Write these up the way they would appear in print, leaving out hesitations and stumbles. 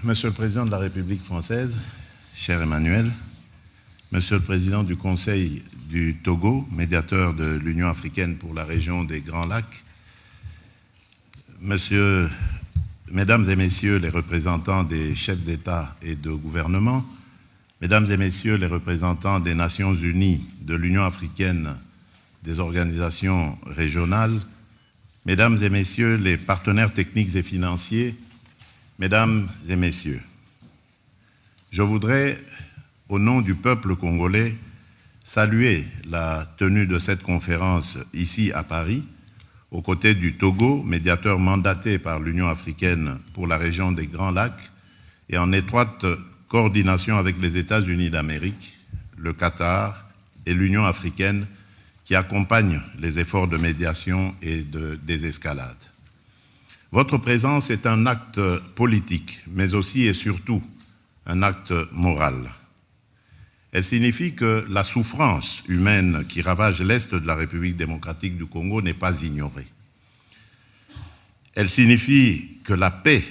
Monsieur le Président de la République française, cher Emmanuel, Monsieur le Président du Conseil du Togo, médiateur de l'Union africaine pour la région des Grands Lacs, Mesdames et Messieurs les représentants des chefs d'État et de gouvernement, Mesdames et Messieurs les représentants des Nations Unies, de l'Union africaine, des organisations régionales, Mesdames et Messieurs les partenaires techniques et financiers, Mesdames et Messieurs, je voudrais, au nom du peuple congolais, saluer la tenue de cette conférence ici à Paris, aux côtés du Togo, médiateur mandaté par l'Union africaine pour la région des Grands Lacs, et en étroite coordination avec les États-Unis d'Amérique, le Qatar et l'Union africaine qui accompagnent les efforts de médiation et de désescalade. Votre présence est un acte politique, mais aussi et surtout un acte moral. Elle signifie que la souffrance humaine qui ravage l'Est de la République démocratique du Congo n'est pas ignorée. Elle signifie que la paix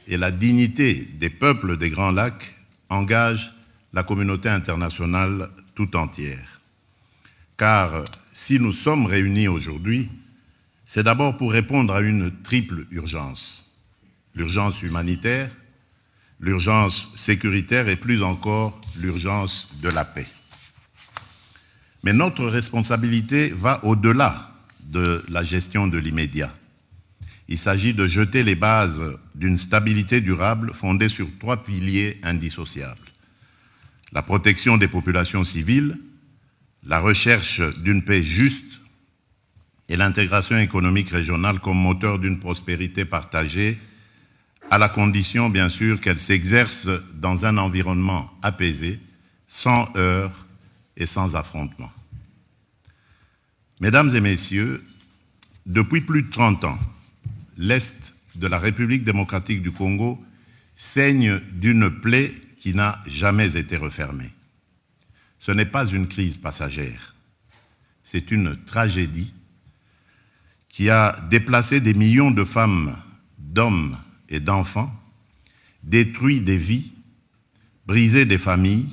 et la dignité des peuples des Grands Lacs engagent la communauté internationale tout entière. Car si nous sommes réunis aujourd'hui, c'est d'abord pour répondre à une triple urgence. L'urgence humanitaire, l'urgence sécuritaire et plus encore l'urgence de la paix. Mais notre responsabilité va au-delà de la gestion de l'immédiat. Il s'agit de jeter les bases d'une stabilité durable fondée sur 3 piliers indissociables. La protection des populations civiles, la recherche d'une paix juste et l'intégration économique régionale comme moteur d'une prospérité partagée, à la condition, bien sûr, qu'elle s'exerce dans un environnement apaisé, sans heurts et sans affrontements. Mesdames et Messieurs, depuis plus de 30 ans, l'Est de la République démocratique du Congo saigne d'une plaie qui n'a jamais été refermée. Ce n'est pas une crise passagère, c'est une tragédie qui a déplacé des millions de femmes, d'hommes et d'enfants, détruit des vies, brisé des familles,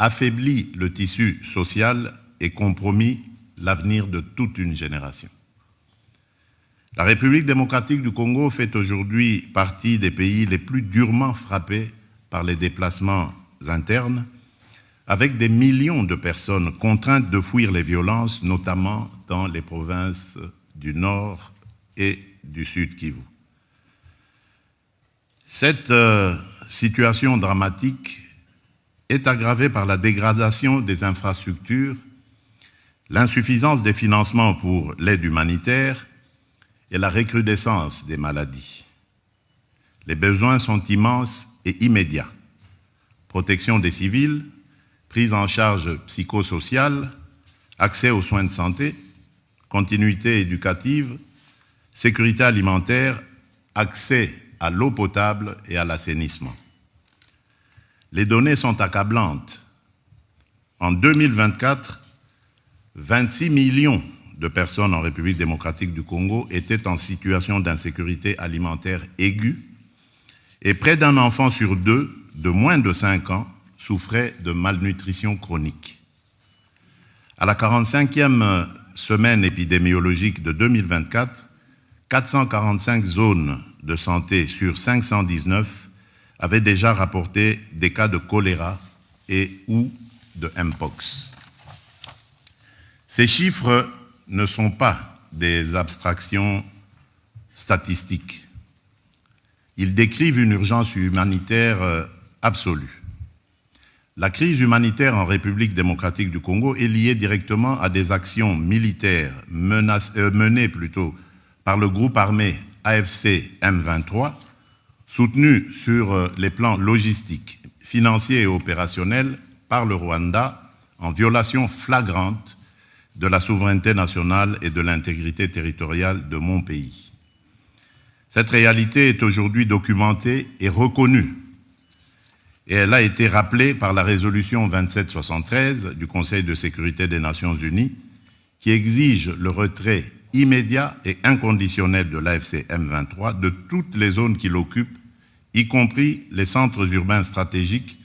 affaibli le tissu social et compromis l'avenir de toute une génération. La République démocratique du Congo fait aujourd'hui partie des pays les plus durement frappés par les déplacements internes, avec des millions de personnes contraintes de fuir les violences, notamment dans les provinces du Nord et du Sud Kivu. Cette situation dramatique est aggravée par la dégradation des infrastructures, l'insuffisance des financements pour l'aide humanitaire et la recrudescence des maladies. Les besoins sont immenses et immédiats. Protection des civils, prise en charge psychosociale, accès aux soins de santé, continuité éducative, sécurité alimentaire, accès à l'eau potable et à l'assainissement. Les données sont accablantes. En 2024, 26 millions de personnes en République démocratique du Congo étaient en situation d'insécurité alimentaire aiguë et près d'un enfant sur 2 de moins de 5 ans souffrait de malnutrition chronique. À la 45e semaine épidémiologique de 2024, 445 zones de santé sur 519 avaient déjà rapporté des cas de choléra et ou de Mpox. Ces chiffres ne sont pas des abstractions statistiques. Ils décrivent une urgence humanitaire absolue. La crise humanitaire en République démocratique du Congo est liée directement à des actions militaires menées par le groupe armé AFC M23, soutenu sur les plans logistiques, financiers et opérationnels par le Rwanda en violation flagrante de la souveraineté nationale et de l'intégrité territoriale de mon pays. Cette réalité est aujourd'hui documentée et reconnue, et elle a été rappelée par la résolution 2773 du Conseil de sécurité des Nations Unies, qui exige le retrait immédiat et inconditionnel de l'AFC M23 de toutes les zones qu'il occupe, y compris les centres urbains stratégiques,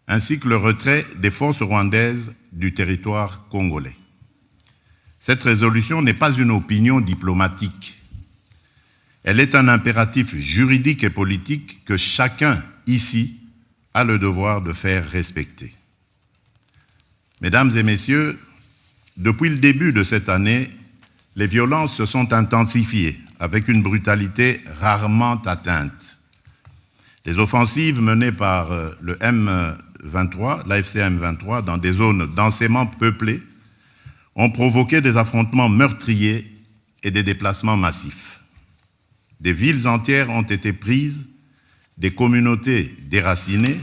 ainsi que le retrait des forces rwandaises du territoire congolais. Cette résolution n'est pas une opinion diplomatique. Elle est un impératif juridique et politique que chacun ici a le devoir de faire respecter. Mesdames et messieurs, depuis le début de cette année, les violences se sont intensifiées avec une brutalité rarement atteinte. Les offensives menées par le M23, l'AFC M23, dans des zones densément peuplées, ont provoqué des affrontements meurtriers et des déplacements massifs. Des villes entières ont été prises, des communautés déracinées,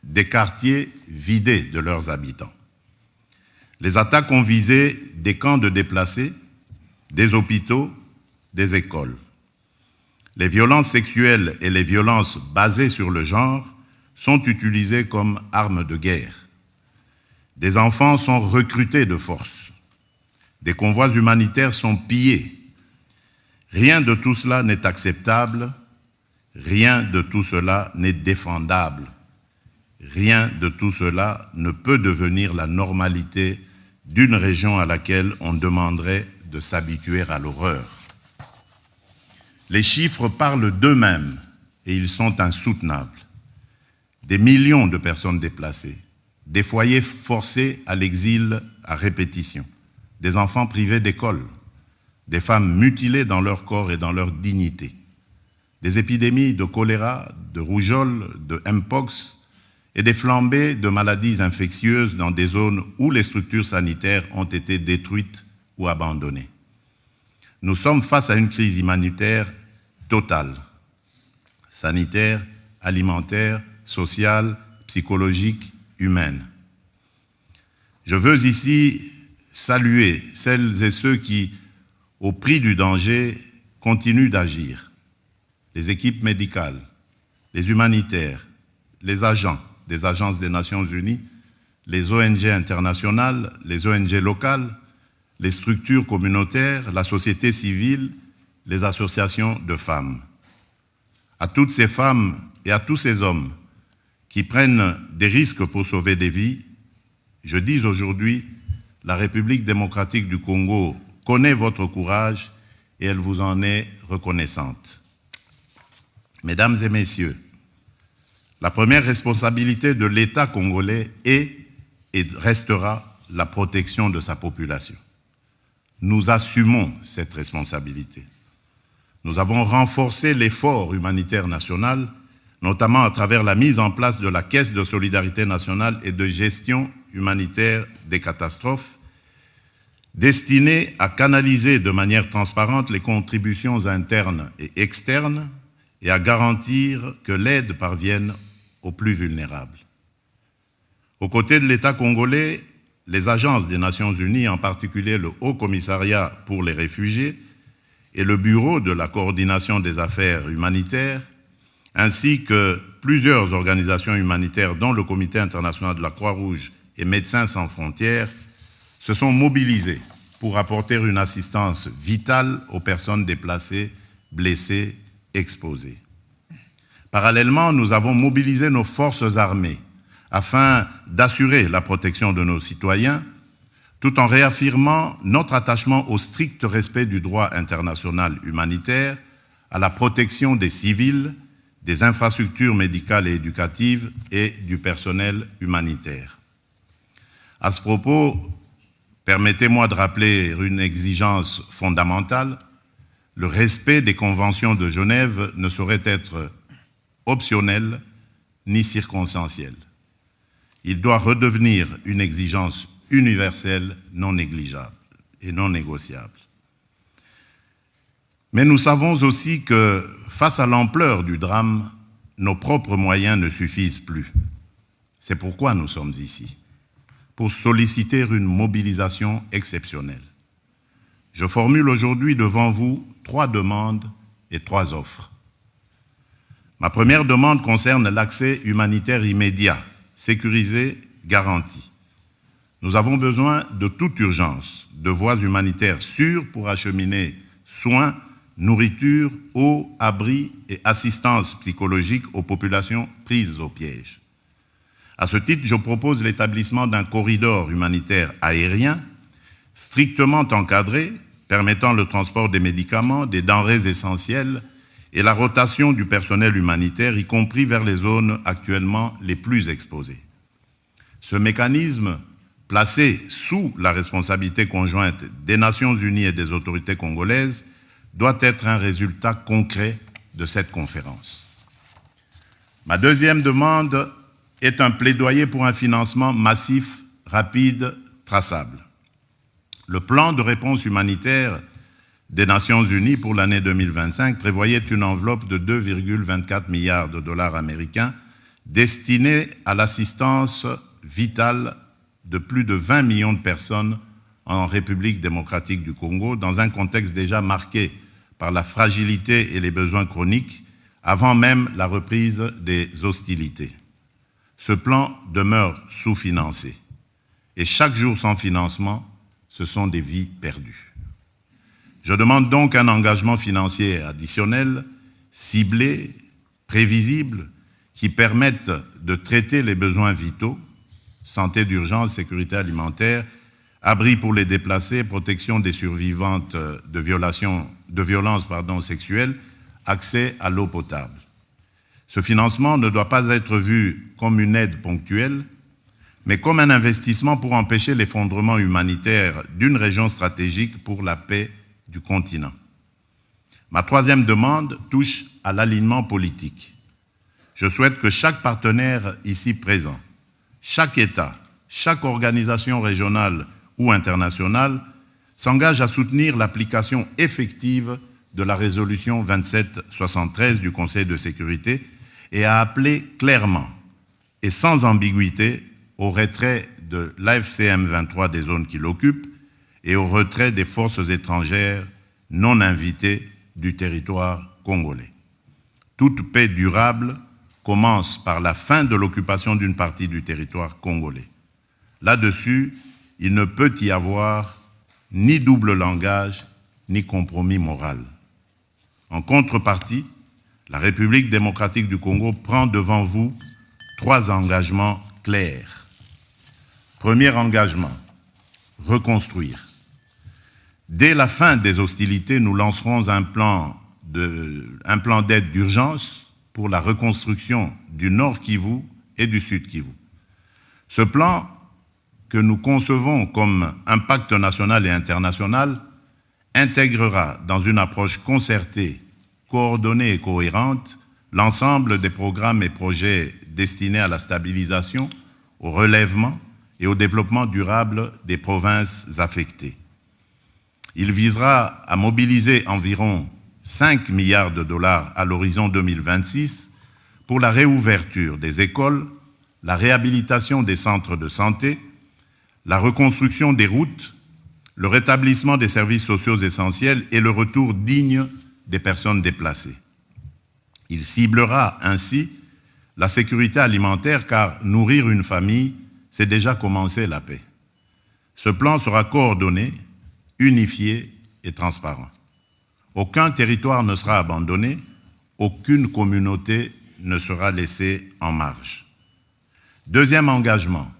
des quartiers vidés de leurs habitants. Les attaques ont visé des camps de déplacés, des hôpitaux, des écoles. Les violences sexuelles et les violences basées sur le genre sont utilisées comme armes de guerre. Des enfants sont recrutés de force. Des convois humanitaires sont pillés. Rien de tout cela n'est acceptable, rien de tout cela n'est défendable. Rien de tout cela ne peut devenir la normalité d'une région à laquelle on demanderait de s'habituer à l'horreur. Les chiffres parlent d'eux-mêmes et ils sont insoutenables. Des millions de personnes déplacées, des foyers forcés à l'exil à répétition, des enfants privés d'école, des femmes mutilées dans leur corps et dans leur dignité, des épidémies de choléra, de rougeole, de mpox et des flambées de maladies infectieuses dans des zones où les structures sanitaires ont été détruites ou abandonnées. Nous sommes face à une crise humanitaire totale, sanitaire, alimentaire, sociale, psychologique, humaine. Je veux ici saluer celles et ceux qui, au prix du danger, continuent d'agir. Les équipes médicales, les humanitaires, les agents des agences des Nations Unies, les ONG internationales, les ONG locales, les structures communautaires, la société civile, les associations de femmes. À toutes ces femmes et à tous ces hommes qui prennent des risques pour sauver des vies, je dis aujourd'hui, la République démocratique du Congo connaît votre courage et elle vous en est reconnaissante. Mesdames et messieurs, la première responsabilité de l'État congolais est et restera la protection de sa population. Nous assumons cette responsabilité. Nous avons renforcé l'effort humanitaire national, notamment à travers la mise en place de la Caisse de solidarité nationale et de gestion humanitaire des catastrophes, destinée à canaliser de manière transparente les contributions internes et externes et à garantir que l'aide parvienne aux plus vulnérables. Aux côtés de l'État congolais, les agences des Nations Unies, en particulier le Haut Commissariat pour les réfugiés et le Bureau de la coordination des affaires humanitaires, ainsi que plusieurs organisations humanitaires dont le Comité international de la Croix-Rouge et Médecins sans frontières, se sont mobilisés pour apporter une assistance vitale aux personnes déplacées, blessées, exposées. Parallèlement, nous avons mobilisé nos forces armées afin d'assurer la protection de nos citoyens, tout en réaffirmant notre attachement au strict respect du droit international humanitaire, à la protection des civils, des infrastructures médicales et éducatives et du personnel humanitaire. À ce propos, permettez-moi de rappeler une exigence fondamentale. Le respect des conventions de Genève ne saurait être optionnel ni circonstanciel. Il doit redevenir une exigence universelle, non négligeable et non négociable. Mais nous savons aussi que, face à l'ampleur du drame, nos propres moyens ne suffisent plus. C'est pourquoi nous sommes ici, pour solliciter une mobilisation exceptionnelle. Je formule aujourd'hui devant vous 3 demandes et 3 offres. Ma première demande concerne l'accès humanitaire immédiat, sécurisé, garanti. Nous avons besoin de toute urgence de voies humanitaires sûres pour acheminer soins, nourriture, eau, abri et assistance psychologique aux populations prises au piège. À ce titre, je propose l'établissement d'un corridor humanitaire aérien strictement encadré, permettant le transport des médicaments, des denrées essentielles et la rotation du personnel humanitaire, y compris vers les zones actuellement les plus exposées. Ce mécanisme, placé sous la responsabilité conjointe des Nations Unies et des autorités congolaises, doit être un résultat concret de cette conférence. Ma deuxième demande est un plaidoyer pour un financement massif, rapide, traçable. Le plan de réponse humanitaire des Nations Unies pour l'année 2025 prévoyait une enveloppe de 2,24 milliards de dollars américains destinée à l'assistance vitale de plus de 20 millions de personnes en République démocratique du Congo, dans un contexte déjà marqué par la fragilité et les besoins chroniques, avant même la reprise des hostilités. Ce plan demeure sous-financé. Et chaque jour sans financement, ce sont des vies perdues. Je demande donc un engagement financier additionnel, ciblé, prévisible, qui permette de traiter les besoins vitaux, santé d'urgence, sécurité alimentaire, abri pour les déplacés, protection des survivantes de violences sexuelles, accès à l'eau potable. Ce financement ne doit pas être vu comme une aide ponctuelle, mais comme un investissement pour empêcher l'effondrement humanitaire d'une région stratégique pour la paix du continent. Ma troisième demande touche à l'alignement politique. Je souhaite que chaque partenaire ici présent, chaque État, chaque organisation régionale ou internationale s'engage à soutenir l'application effective de la résolution 2773 du Conseil de sécurité et à appeler clairement et sans ambiguïté au retrait de l'AFCM 23 des zones qui l'occupent et au retrait des forces étrangères non invitées du territoire congolais. Toute paix durable commence par la fin de l'occupation d'une partie du territoire congolais. Là-dessus, il ne peut y avoir ni double langage, ni compromis moral. En contrepartie, la République démocratique du Congo prend devant vous 3 engagements clairs. Premier engagement, reconstruire. Dès la fin des hostilités, nous lancerons un plan d'aide d'urgence pour la reconstruction du Nord Kivu et du Sud Kivu. Ce plan, que nous concevons comme un pacte national et international, intégrera dans une approche concertée, coordonnée et cohérente l'ensemble des programmes et projets destinés à la stabilisation, au relèvement et au développement durable des provinces affectées. Il visera à mobiliser environ 5 milliards de dollars à l'horizon 2026 pour la réouverture des écoles, la réhabilitation des centres de santé, la reconstruction des routes, le rétablissement des services sociaux essentiels et le retour digne des personnes déplacées. Il ciblera ainsi la sécurité alimentaire car nourrir une famille, c'est déjà commencer la paix. Ce plan sera coordonné, unifié et transparent. Aucun territoire ne sera abandonné, aucune communauté ne sera laissée en marge. Deuxième engagement,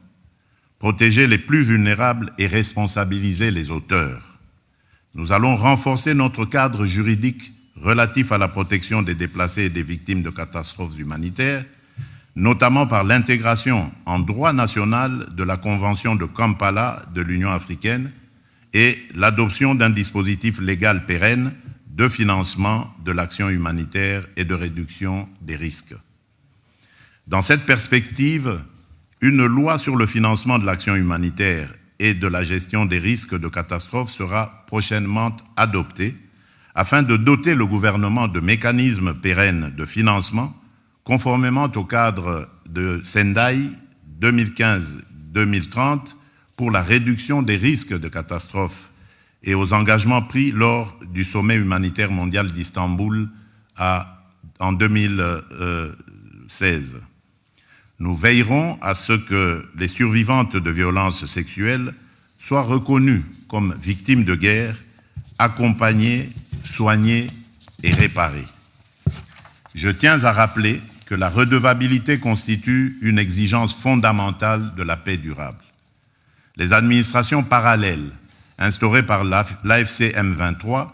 protéger les plus vulnérables et responsabiliser les auteurs. Nous allons renforcer notre cadre juridique relatif à la protection des déplacés et des victimes de catastrophes humanitaires, notamment par l'intégration en droit national de la Convention de Kampala de l'Union africaine et l'adoption d'un dispositif légal pérenne de financement de l'action humanitaire et de réduction des risques. Dans cette perspective, une loi sur le financement de l'action humanitaire et de la gestion des risques de catastrophe sera prochainement adoptée afin de doter le gouvernement de mécanismes pérennes de financement conformément au cadre de Sendai 2015-2030 pour la réduction des risques de catastrophe et aux engagements pris lors du sommet humanitaire mondial d'Istanbul en 2016. Nous veillerons à ce que les survivantes de violences sexuelles soient reconnues comme victimes de guerre, accompagnées, soignées et réparer. Je tiens à rappeler que la redevabilité constitue une exigence fondamentale de la paix durable. Les administrations parallèles instaurées par l'AFC M23,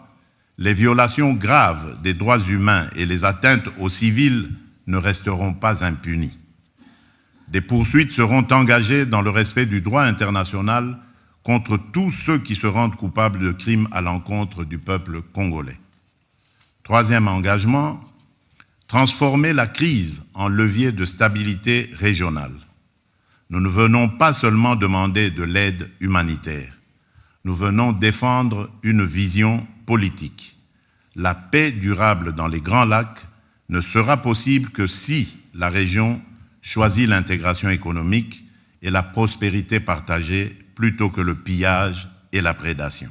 les violations graves des droits humains et les atteintes aux civils ne resteront pas impunies. Des poursuites seront engagées dans le respect du droit international contre tous ceux qui se rendent coupables de crimes à l'encontre du peuple congolais. Troisième engagement, transformer la crise en levier de stabilité régionale. Nous ne venons pas seulement demander de l'aide humanitaire, nous venons défendre une vision politique. La paix durable dans les Grands Lacs ne sera possible que si la région choisit l'intégration économique et la prospérité partagée plutôt que le pillage et la prédation.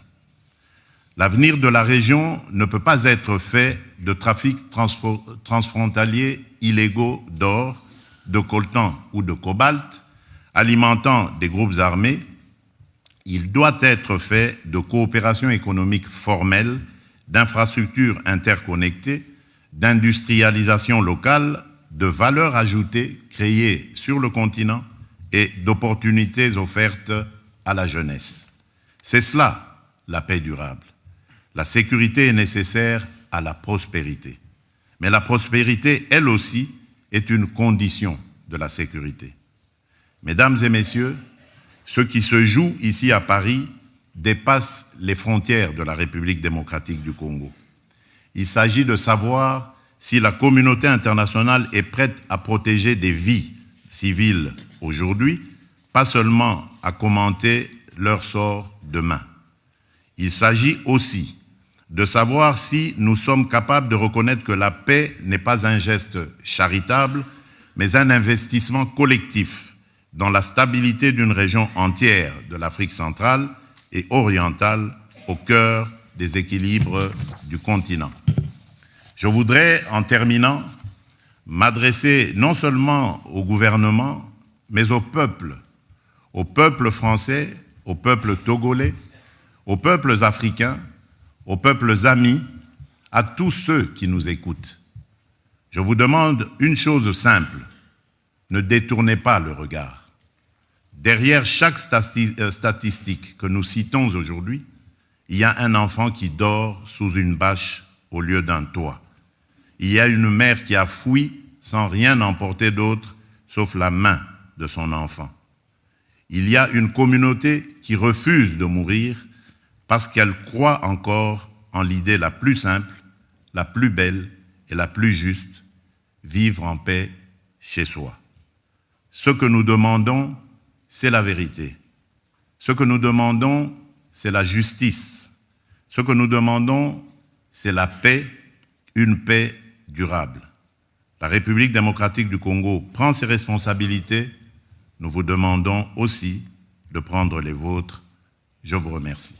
L'avenir de la région ne peut pas être fait de trafics transfrontaliers illégaux d'or, de coltan ou de cobalt, alimentant des groupes armés. Il doit être fait de coopération économique formelle, d'infrastructures interconnectées, d'industrialisation locale, de valeur ajoutée créée sur le continent et d'opportunités offertes à la jeunesse. C'est cela, la paix durable. La sécurité est nécessaire à la prospérité. Mais la prospérité, elle aussi, est une condition de la sécurité. Mesdames et messieurs, ce qui se joue ici à Paris dépasse les frontières de la République démocratique du Congo. Il s'agit de savoir si la communauté internationale est prête à protéger des vies civiles aujourd'hui, pas seulement à commenter leur sort demain. Il s'agit aussi de savoir si nous sommes capables de reconnaître que la paix n'est pas un geste charitable, mais un investissement collectif dans la stabilité d'une région entière de l'Afrique centrale et orientale au cœur des équilibres du continent. Je voudrais, en terminant, m'adresser non seulement au gouvernement, mais au peuple français, au peuple togolais, aux peuples africains, aux peuples amis, à tous ceux qui nous écoutent. Je vous demande une chose simple, ne détournez pas le regard. Derrière chaque statistique que nous citons aujourd'hui, il y a un enfant qui dort sous une bâche au lieu d'un toit. Il y a une mère qui a fui sans rien emporter d'autre sauf la main de son enfant. Il y a une communauté qui refuse de mourir parce qu'elle croit encore en l'idée la plus simple, la plus belle et la plus juste, vivre en paix chez soi. Ce que nous demandons, c'est la vérité. Ce que nous demandons, c'est la justice. Ce que nous demandons, c'est la paix, une paix durable. La République démocratique du Congo prend ses responsabilités. Nous vous demandons aussi de prendre les vôtres. Je vous remercie.